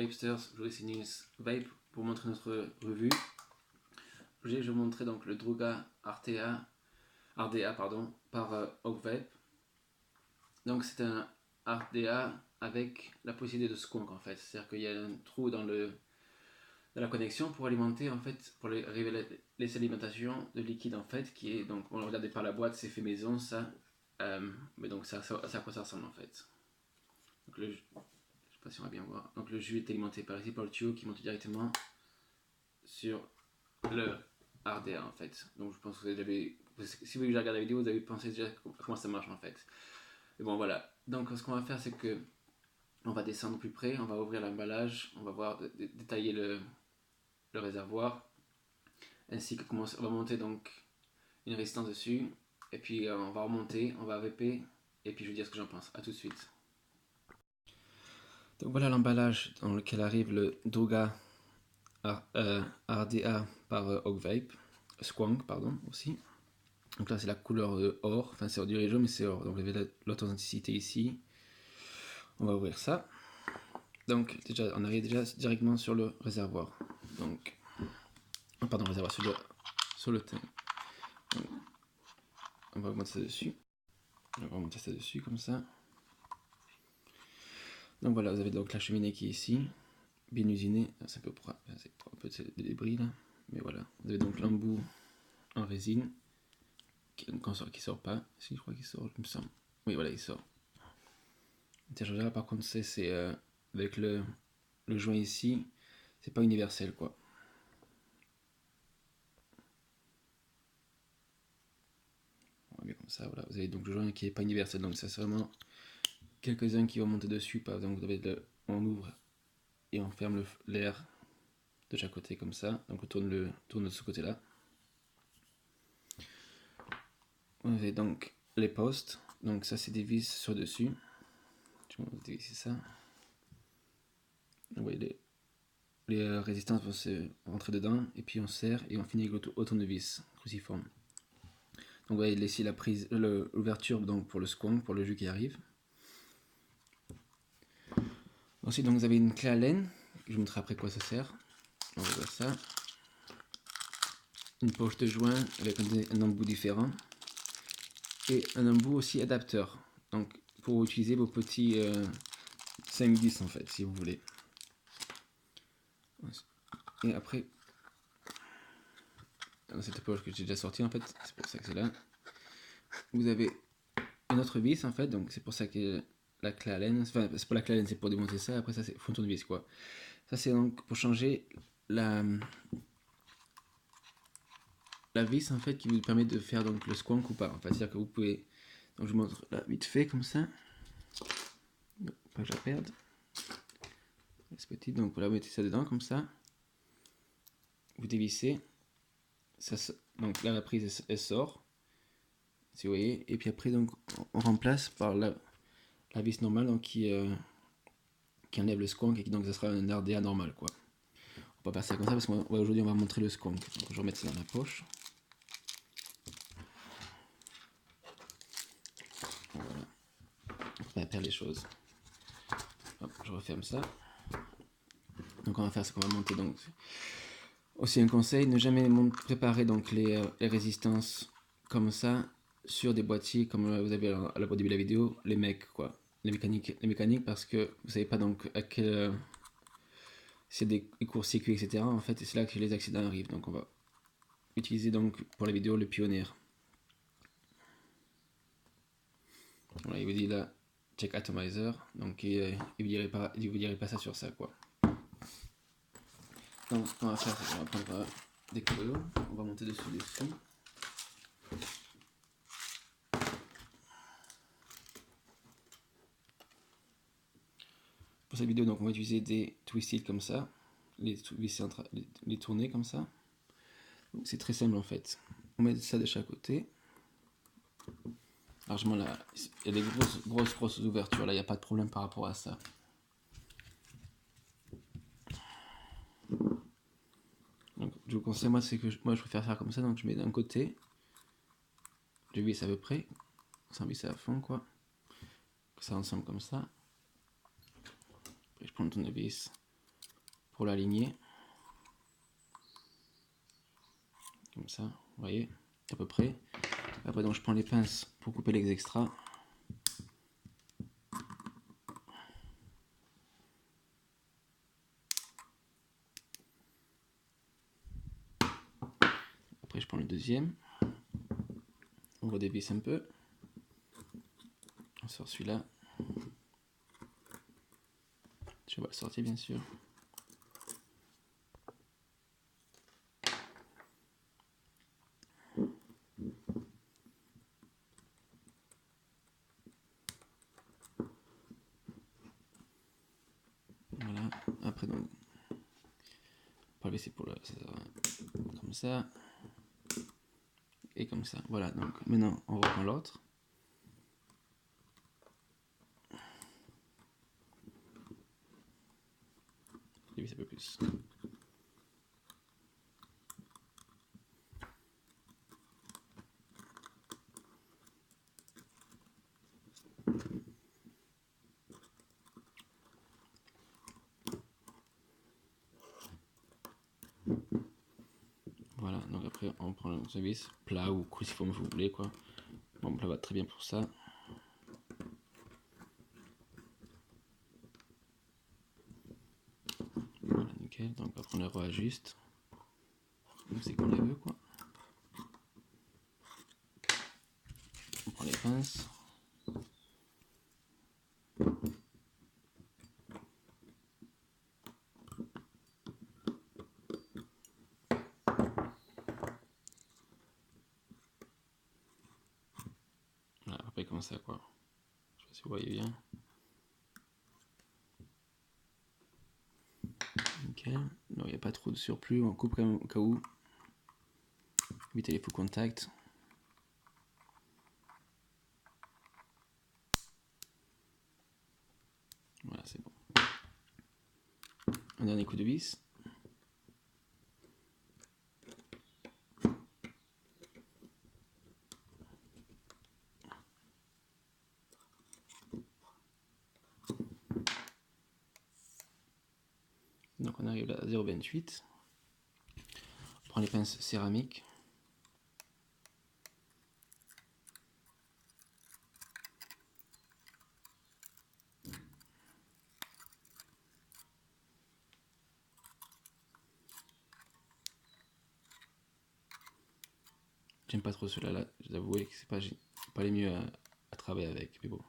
Vapesters, Joyce News Vape pour montrer notre revue. Je vais vous montrer donc le Druga RDA par Hog Vape. Donc c'est un RDA avec la possibilité de skunk en fait, c'est-à-dire qu'il y a un trou dans la connexion pour alimenter en fait, pour laisser l'alimentation de liquide en fait, qui est donc, on le regardait par la boîte, c'est fait maison ça, mais donc c'est à quoi ça ressemble en fait. Donc je sais pas si on va bien voir. Donc le jus est alimenté par ici par le tuyau qui monte directement sur le RDA en fait. Donc je pense que vous avez, si vous avez regardé la vidéo, vous avez pensé déjà comment ça marche en fait. Et bon voilà. Donc ce qu'on va faire, c'est que on va descendre plus près, on va ouvrir l'emballage, on va voir détailler le réservoir, ainsi que comment on va monter donc une résistance dessus, et puis on va remonter, on va vaper, et puis je vais dire ce que j'en pense. A tout de suite. Donc voilà l'emballage dans lequel arrive le Druga RDA par Hog Vape, Skunk pardon aussi. Donc là c'est la couleur or, enfin c'est du jaune mais c'est or, donc vous avez l'authenticité ici. On va ouvrir ça. Donc déjà on arrive déjà directement sur le réservoir. Donc pardon, réservoir sur le tank. Donc, on va remonter ça dessus. On va remonter ça dessus comme ça. Donc voilà, vous avez donc la cheminée qui est ici, bien usinée. C'est un peu de débris là, mais voilà. Vous avez donc l'embout en résine qui sort pas. Si je crois qu'il sort, il me semble. Oui voilà, il sort. Là par contre c'est avec le joint ici, c'est pas universel quoi. Comme ça, voilà. Vous avez donc le joint qui est pas universel, donc ça c'est vraiment quelques-uns qui vont monter dessus. Par exemple, vous avez on ouvre et on ferme l'air de chaque côté comme ça. Donc on tourne de ce côté-là. Vous avez donc les postes. Donc ça c'est des vis sur dessus. Je vais vous dévisser ça. Vous voyez les résistances vont se rentrer dedans et puis on serre et on finit avec le tournevis cruciforme. Donc vous voyez ici la prise, l'ouverture donc pour le skunk, pour le jus qui arrive. Ensuite donc vous avez une clé à laine. Je vous montrerai après quoi ça sert. On va voir ça. Une poche de joint avec un embout différent et un embout aussi adapteur. Donc pour utiliser vos petits 5-10 en fait, si vous voulez. Et après, dans cette poche que j'ai déjà sortie en fait, c'est pour ça que c'est là. Vous avez une autre vis en fait, donc c'est pour ça que la clé à laine, enfin c'est pas la clé à laine, c'est pour démonter ça. Après ça c'est un tournevis quoi. Ça c'est donc pour changer la vis en fait qui vous permet de faire donc le skunk ou pas. En fait, c'est-à-dire que vous pouvez, donc je vous montre là vite fait comme ça. Non, pas que je la perde. C'est petit, donc voilà, vous mettez ça dedans comme ça. Vous dévissez. Ça, donc là la prise elle sort. Si vous voyez. Et puis après donc on remplace par la vis normale donc qui enlève le skunk et qui donc ça sera un RDA normal quoi. On va pas faire ça comme ça parce qu'aujourd'hui on va montrer le skunk. Donc je vais remettre ça dans la poche. Voilà. On va faire les choses. Hop, je referme ça. Donc on va faire ce qu'on va monter donc. Aussi un conseil, ne jamais préparer donc les résistances comme ça sur des boîtiers comme vous avez au début de la vidéo, les mecs quoi, les mécaniques parce que vous savez pas donc à quel c'est des courts-circuits etc. En fait et c'est là que les accidents arrivent. Donc on va utiliser donc pour la vidéo le pionnier. Voilà, il vous dit là check atomizer, donc il vous dirait pas ça sur ça quoi. Donc ce qu'on va faire c'est qu'on va prendre des couleurs, on va monter dessus. Pour cette vidéo donc on va utiliser des twisted comme ça, les tourner comme ça. Donc c'est très simple en fait. On met ça de chaque côté. Largement là, il y a des grosses ouvertures là, il n'y a pas de problème par rapport à ça. Donc je vous conseille, moi c'est que moi je préfère faire comme ça, donc je mets d'un côté, je visse à peu près, sans visser à fond quoi, ça ensemble comme ça. Après je prends le tournevis, pour l'aligner. Comme ça, vous voyez, à peu près. Après, donc, je prends les pinces pour couper les extras. Après, je prends le deuxième. On redévisse un peu. On sort celui-là. Je vais le sortir, bien sûr. Voilà. Après, donc, on va laisser pour le... comme ça. Et comme ça. Voilà. Donc, maintenant, on reprend l'autre. Dévisse un peu plus. Voilà, donc après on prend le service plat ou cruciforme si vous voulez quoi. Bon, plat va très bien pour ça. Voilà, nickel. Donc après on le réajuste. C'est qu'on les veut quoi. On prend les pinces. Voilà, après comme ça quoi. Je sais pas si vous voyez bien. Nickel. Non, il n'y a pas trop de surplus. On coupe quand même au cas où. Éviter les faux contacts. Voilà, c'est bon. Un dernier coup de vis. Donc on arrive à 0,28. On prend les pinces céramiques. J'aime pas trop ceux-là, je dois avouer que c'est pas les mieux à travailler avec, mais bon.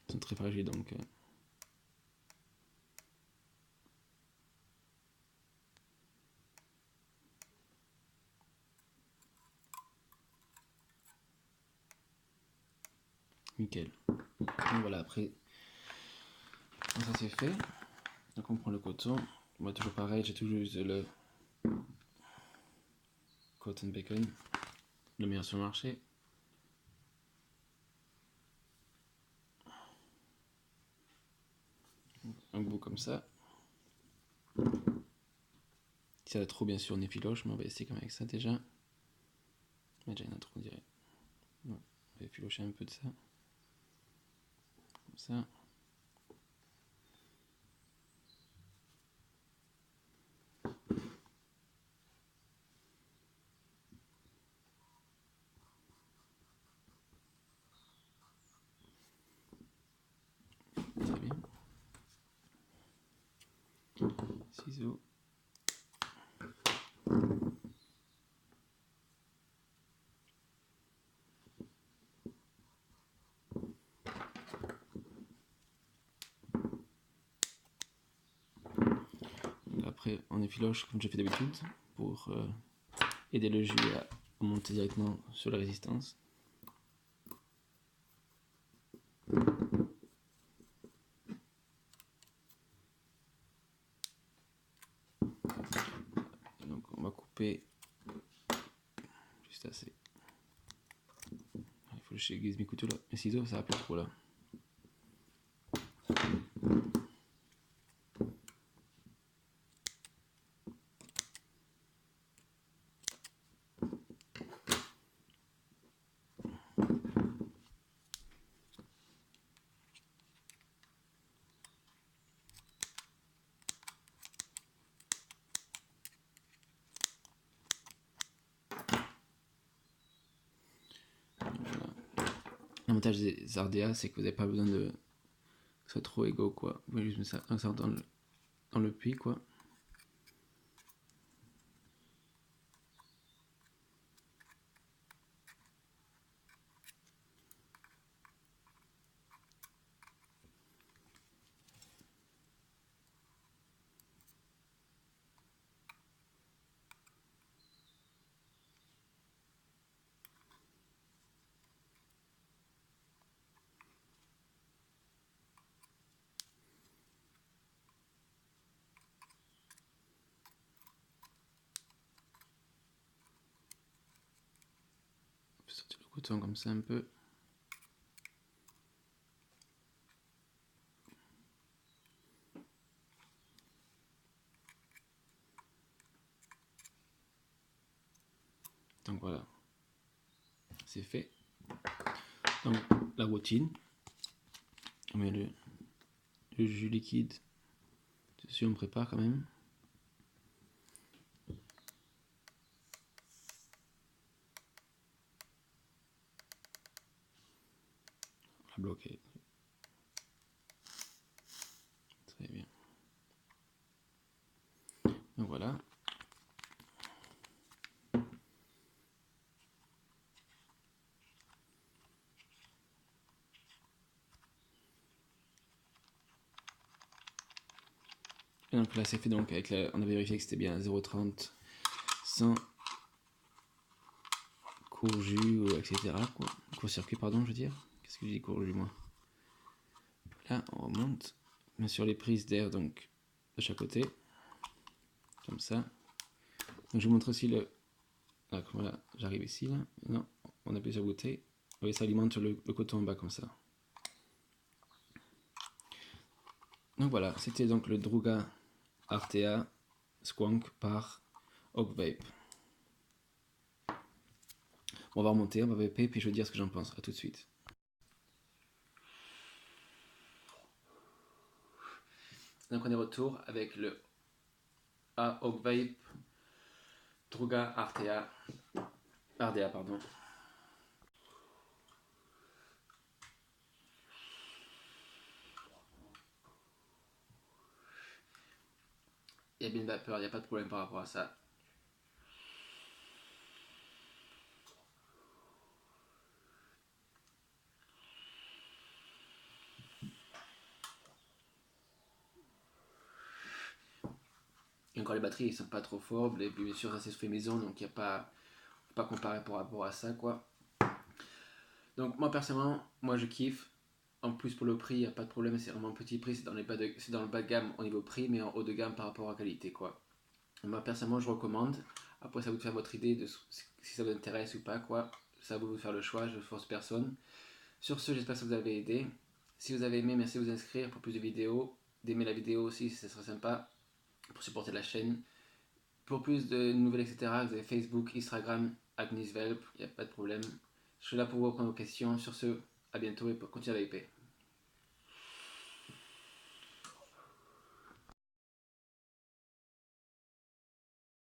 Ils sont très fragiles donc. Nickel. Donc voilà, après, ça c'est fait. Donc on prend le coton. Moi toujours pareil, j'ai toujours usé le cotton bacon, le meilleur sur le marché. Un bout comme ça. Si ça va trop, bien sûr, on effiloche, mais on va essayer comme avec ça déjà. Mais déjà, il y en a trop, on dirait. Non, on va effilocher un peu de ça. Comme ça. Très bien. Ciseaux. Après, on effiloche comme j'ai fait d'habitude pour aider le jus à monter directement sur la résistance. couper juste assez. Il faut que j'aiguise mes couteaux là. Mes ciseaux, ça va plus trop là. L'avantage des RDA, c'est que vous n'avez pas besoin de que ce soit trop égaux, quoi. Vous pouvez juste mettre ça dans le puits, quoi. On peut sortir le coton comme ça un peu. Donc voilà, c'est fait. Donc la routine, on met le jus liquide dessus, on prépare quand même. On va bloquer. Très bien. Donc voilà. Et donc là c'est fait, donc avec on a vérifié que c'était bien 0,30 sans court-jus, etc. Court-circuit, pardon, je veux dire. Qu'est-ce que je dis court-jus, moi? Là, on remonte. On met sur les prises d'air, donc, de chaque côté. Comme ça. Donc, je vous montre aussi le... Là, voilà, j'arrive ici, là. Non, on appuie sur goûter. Vous voyez, ça alimente le coton en bas, comme ça. Donc voilà, c'était donc le Druga Artea Squonk par Oak-Vape. On va remonter, on va vaper, puis je vais dire ce que j'en pense. À tout de suite. Donc on est retour avec le Oak-Vape Druga Artea Ardea, pardon. Il y a bien de vapeur, il n'y a pas de problème par rapport à ça. Et encore les batteries, ils sont pas trop fortes, et puis bien sûr ça c'est fait maison, donc il n'y a pas, faut pas comparer par rapport à ça, quoi. Donc moi personnellement, moi je kiffe. En plus pour le prix, il n'y a pas de problème, c'est vraiment un petit prix, c'est dans le bas de gamme au niveau prix, mais en haut de gamme par rapport à qualité, quoi. Moi personnellement je recommande. Après ça vous de faire votre idée de si ça vous intéresse ou pas, quoi. Ça vous de faire le choix, je force personne. Sur ce, j'espère que ça vous avez aidé. Si vous avez aimé, merci de vous inscrire pour plus de vidéos, d'aimer la vidéo aussi, ça serait sympa pour supporter la chaîne. Pour plus de nouvelles, etc., vous avez Facebook, Instagram, Agnisvelp, il n'y a pas de problème. Je suis là pour vous répondre aux questions. Sur ce, à bientôt et continuez à vaper.